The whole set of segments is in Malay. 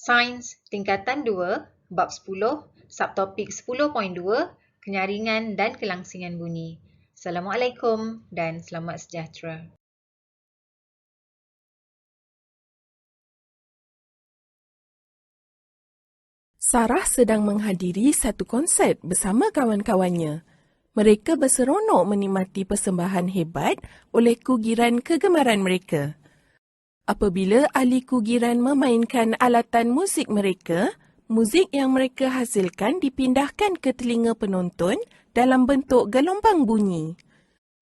Sains tingkatan 2, bab 10, subtopik 10.2, kenyaringan dan kelangsingan bunyi. Assalamualaikum dan selamat sejahtera. Sarah sedang menghadiri satu konsert bersama kawan-kawannya. Mereka berseronok menikmati persembahan hebat oleh kugiran kegemaran mereka. Apabila ahli kugiran memainkan alatan muzik mereka, muzik yang mereka hasilkan dipindahkan ke telinga penonton dalam bentuk gelombang bunyi.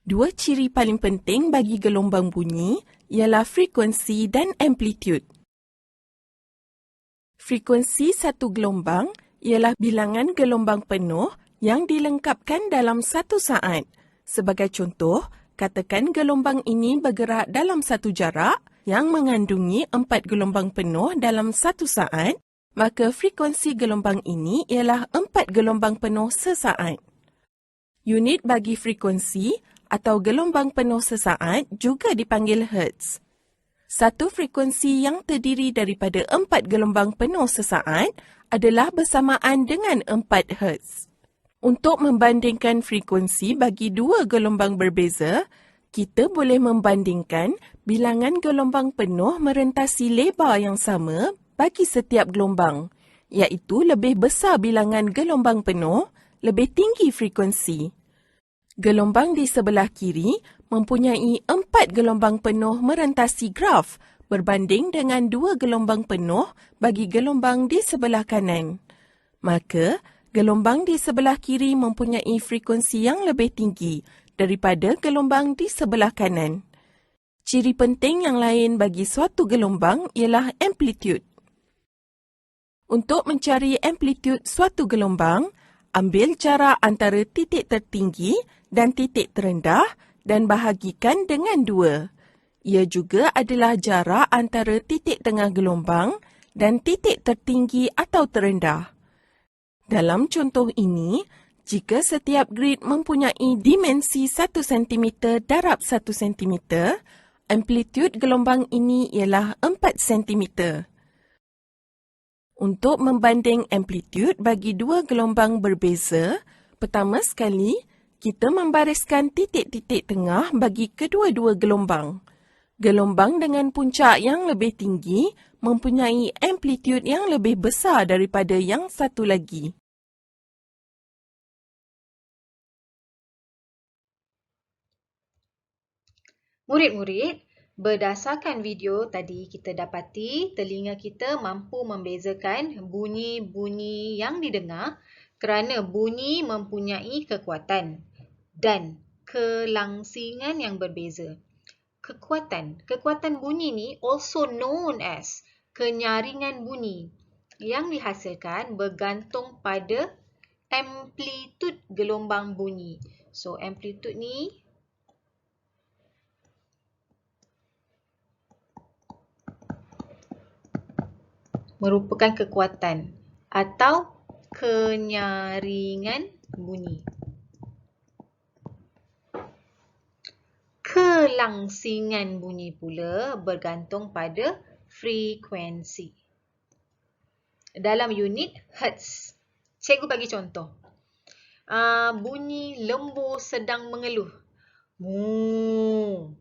Dua ciri paling penting bagi gelombang bunyi ialah frekuensi dan amplitude. Frekuensi satu gelombang ialah bilangan gelombang penuh yang dilengkapkan dalam satu saat. Sebagai contoh, katakan gelombang ini bergerak dalam satu jarak yang mengandungi 4 gelombang penuh dalam satu saat, maka frekuensi gelombang ini ialah 4 gelombang penuh sesaat. Unit bagi frekuensi atau gelombang penuh sesaat juga dipanggil hertz. Satu frekuensi yang terdiri daripada 4 gelombang penuh sesaat adalah bersamaan dengan 4 hertz. Untuk membandingkan frekuensi bagi dua gelombang berbeza, kita boleh membandingkan bilangan gelombang penuh merentasi lebar yang sama bagi setiap gelombang, iaitu lebih besar bilangan gelombang penuh, lebih tinggi frekuensi. Gelombang di sebelah kiri mempunyai 4 gelombang penuh merentasi graf berbanding dengan 2 gelombang penuh bagi gelombang di sebelah kanan. Maka, gelombang di sebelah kiri mempunyai frekuensi yang lebih tinggi daripada gelombang di sebelah kanan. Ciri penting yang lain bagi suatu gelombang ialah amplitude. Untuk mencari amplitude suatu gelombang, ambil jarak antara titik tertinggi dan titik terendah dan bahagikan dengan 2. Ia juga adalah jarak antara titik tengah gelombang dan titik tertinggi atau terendah. Dalam contoh ini, jika setiap grid mempunyai dimensi 1 cm darab 1 cm, amplitude gelombang ini ialah 4 cm. Untuk membanding amplitude bagi dua gelombang berbeza, pertama sekali, kita membariskan titik-titik tengah bagi kedua-dua gelombang. Gelombang dengan puncak yang lebih tinggi mempunyai amplitude yang lebih besar daripada yang satu lagi. Murid-murid, berdasarkan video tadi kita dapati telinga kita mampu membezakan bunyi-bunyi yang didengar kerana bunyi mempunyai kekuatan dan kelangsingan yang berbeza. Kekuatan bunyi ni also known as kenyaringan bunyi yang dihasilkan bergantung pada amplitude gelombang bunyi. So amplitude ni merupakan kekuatan atau kenyaringan bunyi. Kelangsingan bunyi pula bergantung pada frekuensi. Dalam unit hertz, cikgu bagi contoh. Bunyi lembu sedang mengeluh. Mu.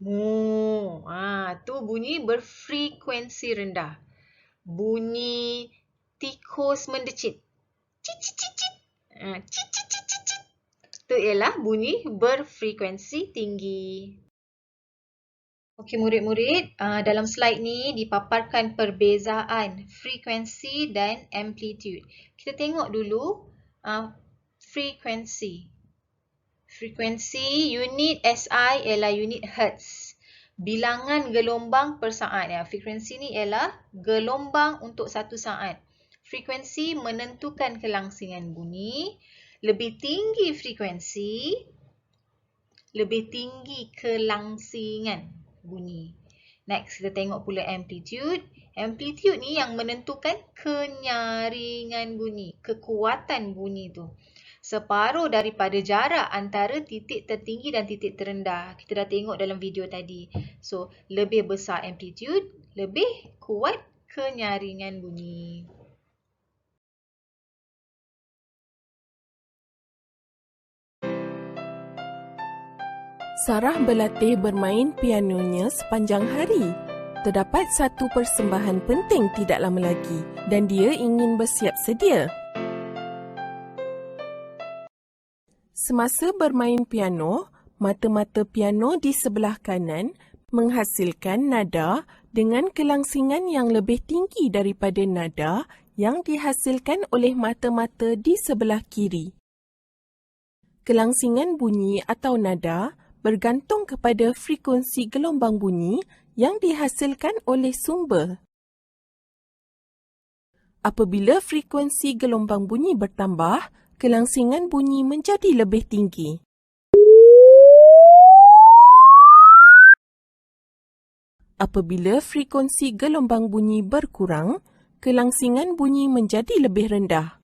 Mu. Tu bunyi berfrekuensi rendah. Bunyi tikus mendecit. Cit cit cit cit. Cit cit cit cit cit. Itu ialah bunyi berfrekuensi tinggi. Okey murid-murid, dalam slide ni dipaparkan perbezaan frekuensi dan amplitude. Kita tengok dulu frekuensi. Frekuensi unit SI ialah unit hertz. Bilangan gelombang per saat. Frekuensi ni ialah gelombang untuk satu saat. Frekuensi menentukan kelangsingan bunyi. Lebih tinggi frekuensi, lebih tinggi kelangsingan bunyi. Next, kita tengok pula amplitude. Amplitude ni yang menentukan kenyaringan bunyi, kekuatan bunyi tu. Separuh daripada jarak antara titik tertinggi dan titik terendah. Kita dah tengok dalam video tadi. So, lebih besar amplitude, lebih kuat kenyaringan bunyi. Sarah berlatih bermain pianonya sepanjang hari. Terdapat satu persembahan penting tidak lama lagi dan dia ingin bersiap sedia. Semasa bermain piano, mata-mata piano di sebelah kanan menghasilkan nada dengan kelangsingan yang lebih tinggi daripada nada yang dihasilkan oleh mata-mata di sebelah kiri. Kelangsingan bunyi atau nada bergantung kepada frekuensi gelombang bunyi yang dihasilkan oleh sumber. Apabila frekuensi gelombang bunyi bertambah, kelangsingan bunyi menjadi lebih tinggi. Apabila frekuensi gelombang bunyi berkurang, kelangsingan bunyi menjadi lebih rendah.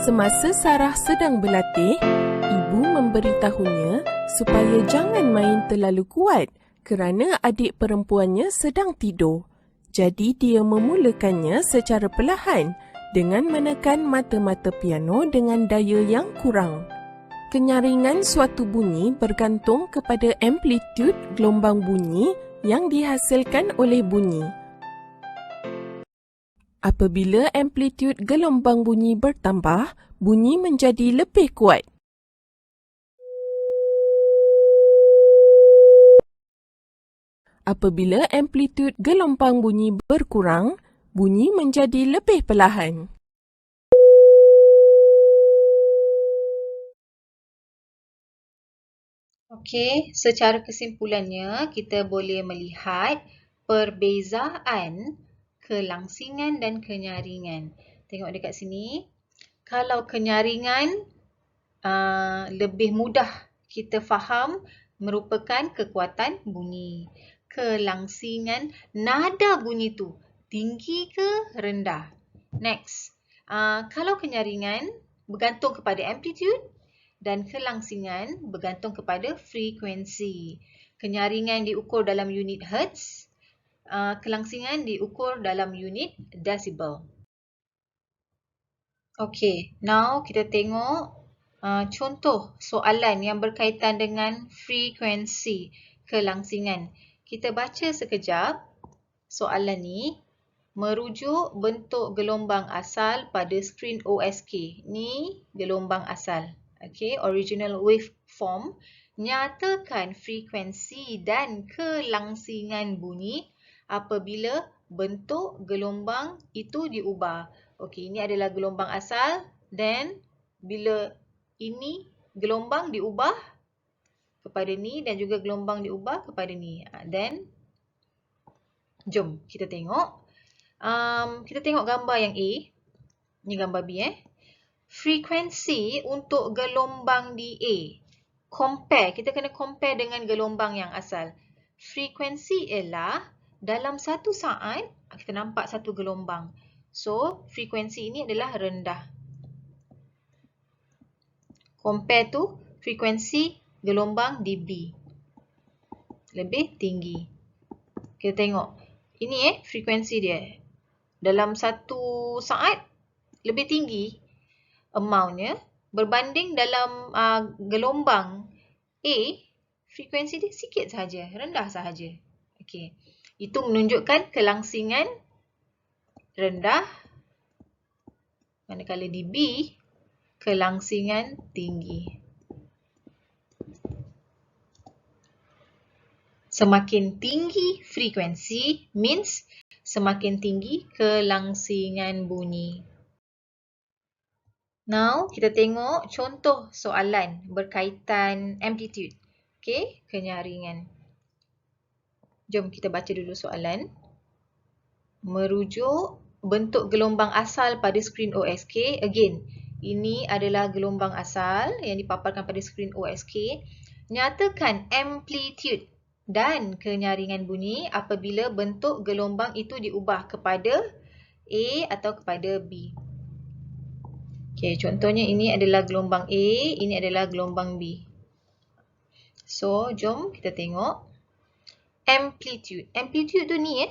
Semasa Sarah sedang berlatih, ibu memberitahunya supaya jangan main terlalu kuat kerana adik perempuannya sedang tidur. Jadi dia memulakannya secara perlahan dengan menekan mata-mata piano dengan daya yang kurang. Kenyaringan suatu bunyi bergantung kepada amplitud gelombang bunyi yang dihasilkan oleh bunyi. Apabila amplitud gelombang bunyi bertambah, bunyi menjadi lebih kuat. Apabila amplitud gelombang bunyi berkurang, bunyi menjadi lebih perlahan. Okey, secara kesimpulannya kita boleh melihat perbezaan kelangsingan dan kenyaringan. Tengok dekat sini. Kalau kenyaringan lebih mudah kita faham merupakan kekuatan bunyi. Kelangsingan nada bunyi tu tinggi ke rendah. Next. Kalau kenyaringan bergantung kepada amplitude dan kelangsingan bergantung kepada frekuensi. Kenyaringan diukur dalam unit hertz, kelangsingan diukur dalam unit decibel. Okey, now kita tengok contoh soalan yang berkaitan dengan frekuensi kelangsingan. Kita baca sekejap soalan ni. Merujuk bentuk gelombang asal pada skrin OSK. Ni gelombang asal. Okay, original waveform. Nyatakan frekuensi dan kelangsingan bunyi apabila bentuk gelombang itu diubah. Okey, ini adalah gelombang asal. Then, bila ini gelombang diubah kepada ni dan juga gelombang diubah kepada ni. Then, jom kita tengok. Kita tengok gambar yang A. Ni gambar B. Frekuensi untuk gelombang di A. Kita kena compare dengan gelombang yang asal. Frekuensi ialah dalam satu saat, kita nampak satu gelombang. So, frekuensi ini adalah rendah. Compare tu frekuensi gelombang di B. Lebih tinggi. Kita tengok. Ini frekuensi dia. Dalam satu saat lebih tinggi amountnya berbanding dalam gelombang A, frekuensi dia sikit sahaja, rendah sahaja. Okey. Itu menunjukkan kelangsingan rendah, manakala di B kelangsingan tinggi. Semakin tinggi frekuensi means semakin tinggi kelangsingan bunyi. Now, kita tengok contoh soalan berkaitan amplitude. Okey, kenyaringan. Jom kita baca dulu soalan. Merujuk bentuk gelombang asal pada skrin OSK. Again, ini adalah gelombang asal yang dipaparkan pada skrin OSK. Nyatakan amplitude dan kenyaringan bunyi apabila bentuk gelombang itu diubah kepada A atau kepada B. Okey, contohnya ini adalah gelombang A, ini adalah gelombang B. So, jom kita tengok amplitude. Amplitude tu ni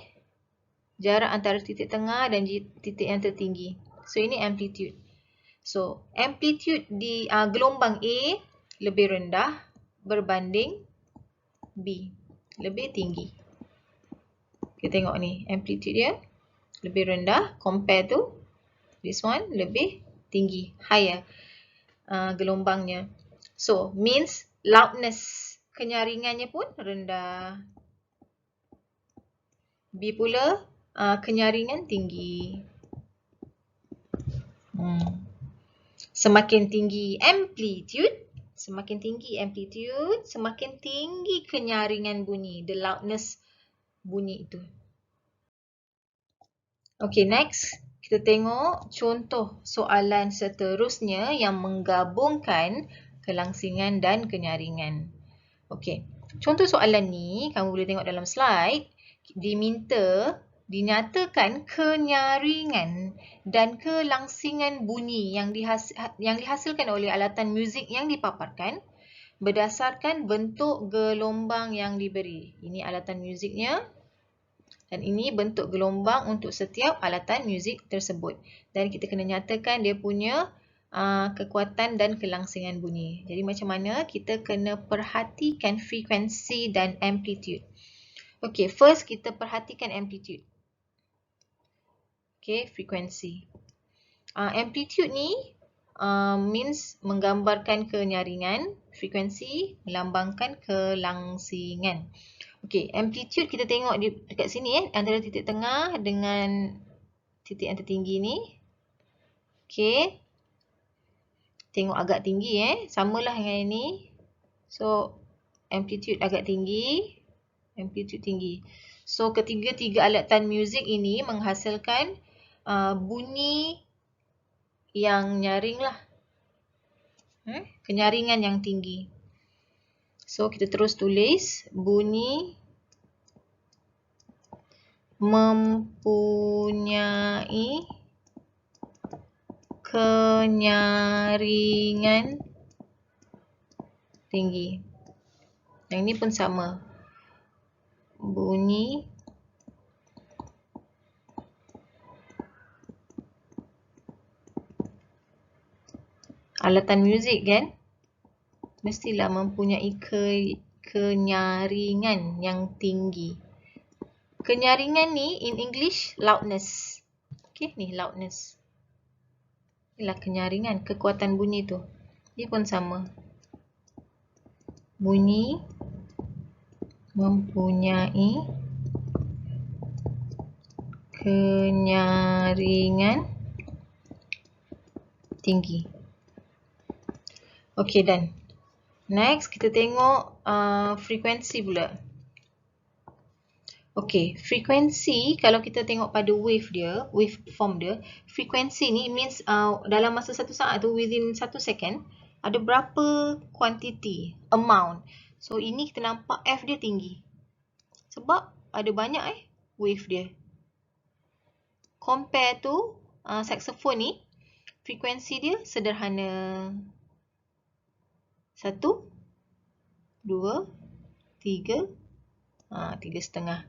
jarak antara titik tengah dan titik yang tertinggi. So, ini amplitude. So, amplitude di gelombang A lebih rendah berbanding B, lebih tinggi. Kita tengok ni, amplitude dia lebih rendah compare to this one lebih tinggi, higher gelombangnya. So, means loudness, kenyaringannya pun rendah. B pula kenyaringan tinggi. Semakin tinggi amplitude, semakin tinggi kenyaringan bunyi, the loudness bunyi itu. Okay, next kita tengok contoh soalan seterusnya yang menggabungkan kelangsingan dan kenyaringan. Okay, contoh soalan ni kamu boleh tengok dalam slide. Dinyatakan kenyaringan dan kelangsingan bunyi yang dihasilkan oleh alatan muzik yang dipaparkan berdasarkan bentuk gelombang yang diberi. Ini alatan muziknya dan ini bentuk gelombang untuk setiap alatan muzik tersebut. Dan kita kena nyatakan dia punya kekuatan dan kelangsingan bunyi. Jadi macam mana kita kena perhatikan frekuensi dan amplitude. Okay, first kita perhatikan amplitude. Okay, frekuensi. Amplitude ni means menggambarkan kenyaringan, frekuensi melambangkan kelangsingan. Okay, amplitude kita tengok dekat sini antara titik tengah dengan titik yang tertinggi ni. Okay, tengok agak tinggi samalah dengan ini. So, amplitude agak tinggi. Amplitude tinggi. So, ketiga-tiga alatan muzik ini menghasilkan bunyi yang nyaring lah. Kenyaringan yang tinggi. So, kita terus tulis bunyi mempunyai kenyaringan tinggi. Yang ini pun sama. Bunyi alatan muzik kan mestilah mempunyai kenyaringan yang tinggi. Kenyaringan ni in English loudness. Okay, ni loudness. Inilah kenyaringan, kekuatan bunyi tu. Dia pun sama. Bunyi mempunyai kenyaringan tinggi. Okey, done. Next, kita tengok frekuensi pula. Okey, frekuensi kalau kita tengok pada waveform dia, frekuensi ni means dalam masa 1 saat tu, within 1 second, ada berapa quantity, amount. So, ini kita nampak F dia tinggi. Sebab ada banyak wave dia. Compare to saxophone ni, frekuensi dia sederhana. 1, 2, 3, 3,5.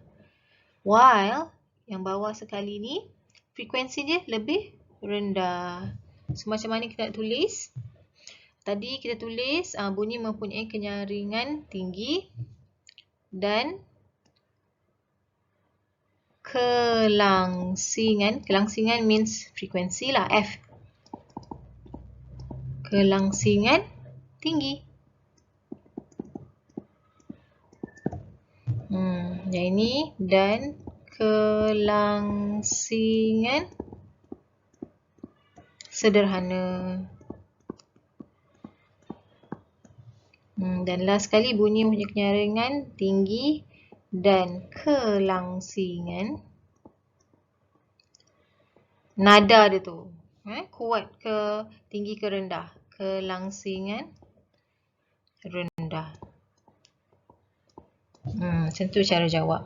While yang bawah sekali ni, frekuensi dia lebih rendah. So, macam mana kita nak tulis? Tadi kita tulis bunyi mempunyai kenyaringan tinggi dan kelangsingan. Kelangsingan means frekuensi lah, F. Kelangsingan tinggi. Yang ini dan kelangsingan sederhana. Dan last sekali bunyi mempunyai kenyaringan tinggi dan kelangsingan. Nada dia tu. Kuat ke tinggi ke rendah? Kelangsingan rendah. Macam tu cara jawab.